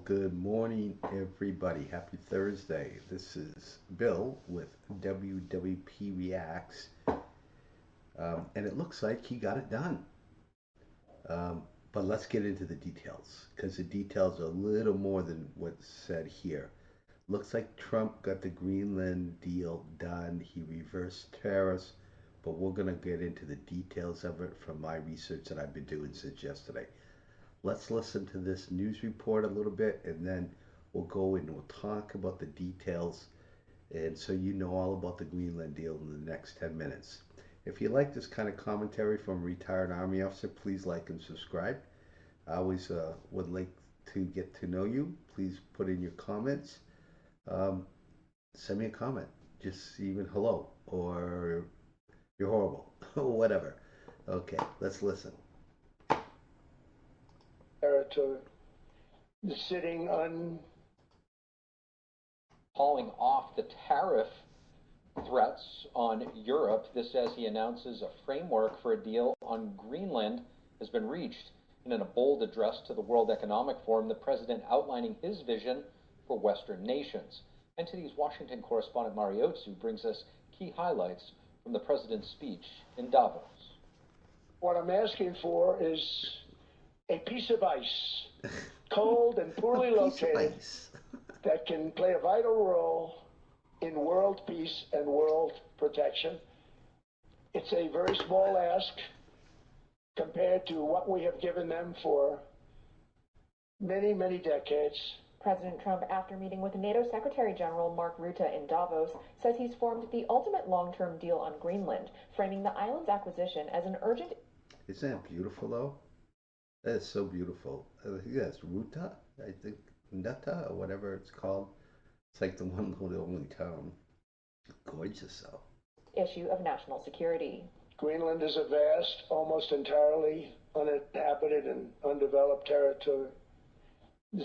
good morning, everybody. Happy Thursday. This is Bill with WWP Reacts, and it looks like he got it done. Um, but let's get into the details because the details are a little more than what's said here. Looks like Trump got the Greenland deal done. He reversed tariffs, but we're going to get into the details of it from my research that I've been doing since yesterday. Let's listen to this news report a little bit and then we'll go and we'll talk about the details and so you know all about the Greenland deal in the next 10 minutes. If you like this kind of commentary from a retired Army officer, please like and subscribe. I always would like to get to know you. Please put in your comments. Um, Send me a comment, just even hello or you're horrible or whatever. Okay, let's listen. Territory sitting on calling off the tariff threats on Europe. This as he announces a framework for a deal on Greenland has been reached. And in a bold address to the World Economic Forum, the president outlining his vision for Western nations. NTD's Washington correspondent Mariotsu brings us key highlights from the president's speech in Davos. what I'm asking for is a piece of ice, cold and poorly located, that can play a vital role in world peace and world protection. It's a very small ask compared to what we have given them for many, many decades. President Trump, after meeting with NATO Secretary General Mark Rutte in Davos, says he's formed the ultimate long-term deal on Greenland, framing the island's acquisition as an urgent... Isn't that beautiful, though? That is so beautiful. I think that's Ruta, I think, Nutta, or whatever it's called. It's like the one the only town. Gorgeous, though. Issue of national security. Greenland is a vast, almost entirely uninhabited and undeveloped territory,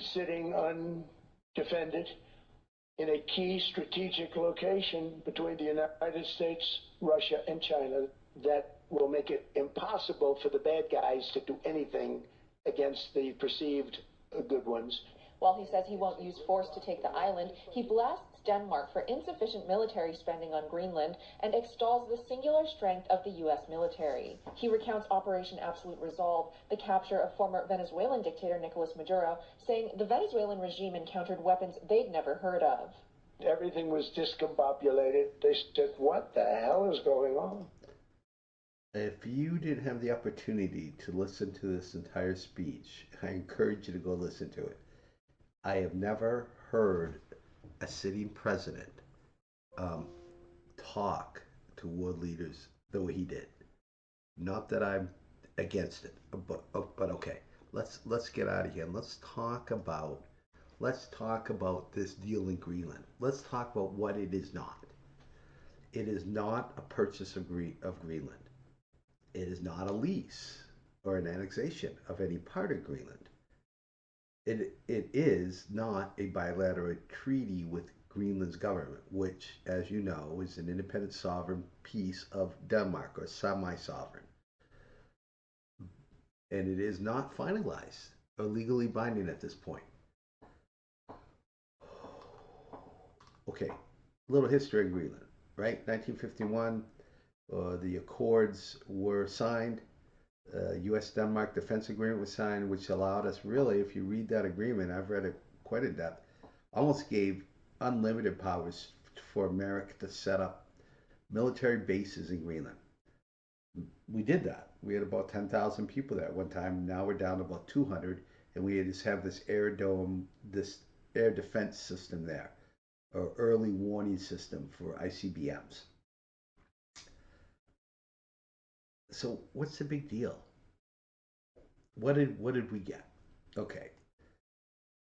sitting undefended in a key strategic location between the United States, Russia, and China that will make it impossible for the bad guys to do anything against the perceived good ones. While he says he won't use force to take the island, he blasts Denmark for insufficient military spending on Greenland and extols the singular strength of the U.S. military. He recounts Operation Absolute Resolve, the capture of former Venezuelan dictator Nicolas Maduro, saying the Venezuelan regime encountered weapons they'd never heard of. Everything was discombobulated. They said, what the hell is going on? If you didn't have the opportunity to listen to this entire speech, I encourage you to go listen to it. I have never heard a sitting president talk to world leaders the way he did. Not that I'm against it, but okay. Let's get out of here. Let's talk about this deal in Greenland. Let's talk about what it is not. It is not a purchase of Greenland. It is not a lease or an annexation of any part of Greenland. It is not a bilateral treaty with Greenland's government, which, as you know, is an independent sovereign piece of Denmark, or semi-sovereign. And it is not finalized or legally binding at this point. Okay, a little history of Greenland, right? 1951, the accords were signed. U.S.-Denmark Defense Agreement was signed, which allowed us, really, if you read that agreement, I've read it quite in depth, almost gave unlimited powers for America to set up military bases in Greenland. We did that. We had about 10,000 people there at one time. Now we're down to about 200, and we just have this air dome, this air defense system there, or early warning system for ICBMs. So what's the big deal? What did we get? Okay,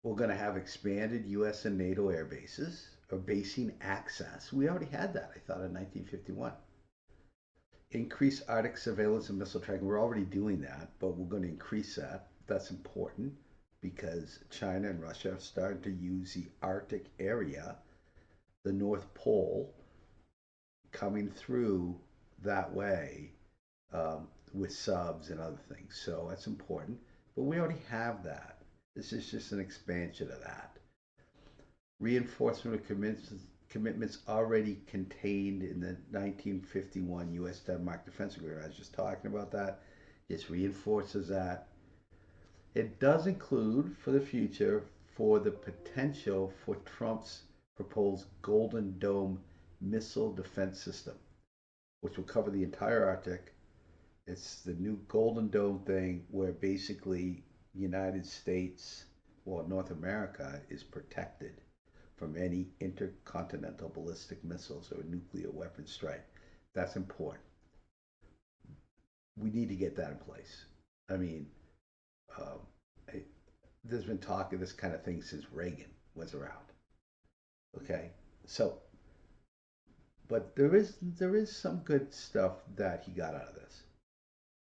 we're going to have expanded U.S. and NATO air bases, or basing access. We already had that, I thought, in 1951. Increase Arctic surveillance and missile tracking. We're already doing that, but we're going to increase that. That's important because China and Russia are starting to use the Arctic area, the North Pole, coming through that way with subs and other things. So that's important. But we already have that. This is just an expansion of that. Reinforcement of commitments already contained in the 1951 U.S. Denmark Defense Agreement. I was just talking about that. This reinforces that. It does include for the future for the potential for Trump's proposed Golden Dome missile defense system, which will cover the entire Arctic. It's the new Golden Dome thing where basically the United States, well, North America, is protected from any intercontinental ballistic missiles or nuclear weapon strike. That's important. We need to get that in place. I mean, um, there's been talk of this kind of thing since Reagan was around. Okay, so but there is some good stuff that he got out of this.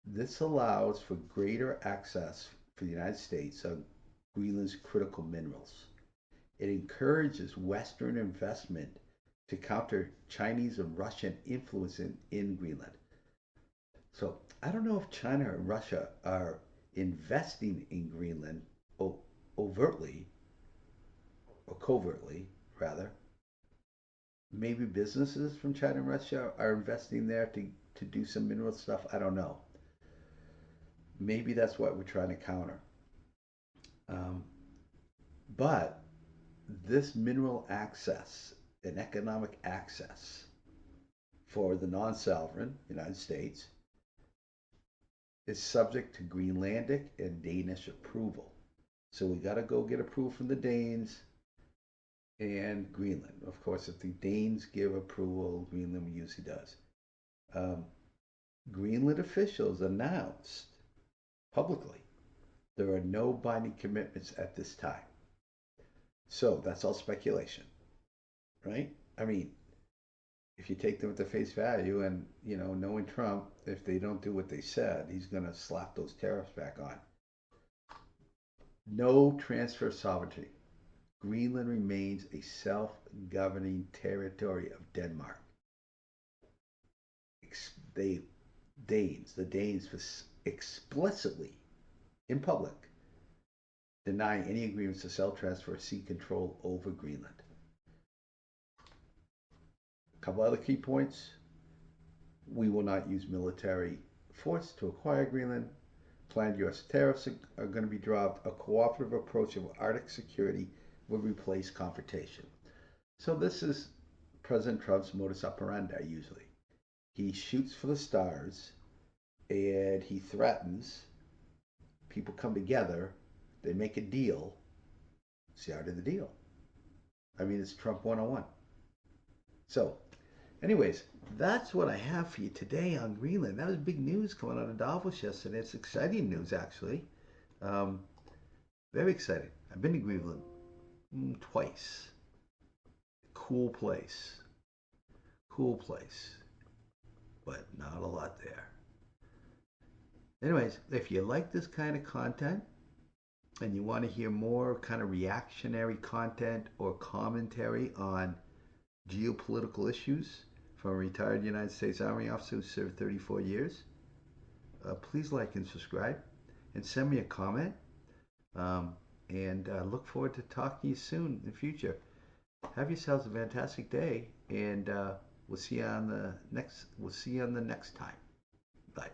This allows for greater access for the United States on Greenland's critical minerals. It encourages Western investment to counter Chinese and Russian influence in Greenland. So I don't know if China and Russia are investing in Greenland overtly or covertly, rather. Maybe businesses from China and Russia are investing there to do some mineral stuff. I don't know. Maybe that's what we're trying to counter. Um, but this mineral access and economic access for the non-sovereign United States is subject to Greenlandic and Danish approval. So we got to go get approval from the Danes and Greenland. Of course, if the Danes give approval, Greenland usually does. Um, Greenland officials announced publicly there are no binding commitments at this time. So that's all speculation, right? I mean, if you take them at the face value and, knowing Trump, if they don't do what they said, he's going to slap those tariffs back on. No transfer of sovereignty. Greenland remains a self-governing territory of Denmark. The Danes explicitly, in public, deny any agreements to sell, transfer, or seek control over Greenland. A couple other key points. We will not use military force to acquire Greenland. Planned U.S. tariffs are going to be dropped. A cooperative approach of Arctic security will replace confrontation. So this is President Trump's modus operandi usually. He shoots for the stars and he threatens. People come together, they make a deal. It's the art of the deal. I mean, it's Trump 101. So, anyways, that's what I have for you today on Greenland. That was big news coming out of Davos yesterday. It's exciting news, actually. Very exciting. I've been to Greenland twice. Cool place. Cool place. But not a lot there. Anyways, if you like this kind of content and you want to hear more kind of reactionary content or commentary on geopolitical issues from a retired United States Army officer who served 34 years, please like and subscribe and send me a comment. And look forward to talking to you soon in the future. Have yourselves a fantastic day, and we'll see you on the next time. Bye.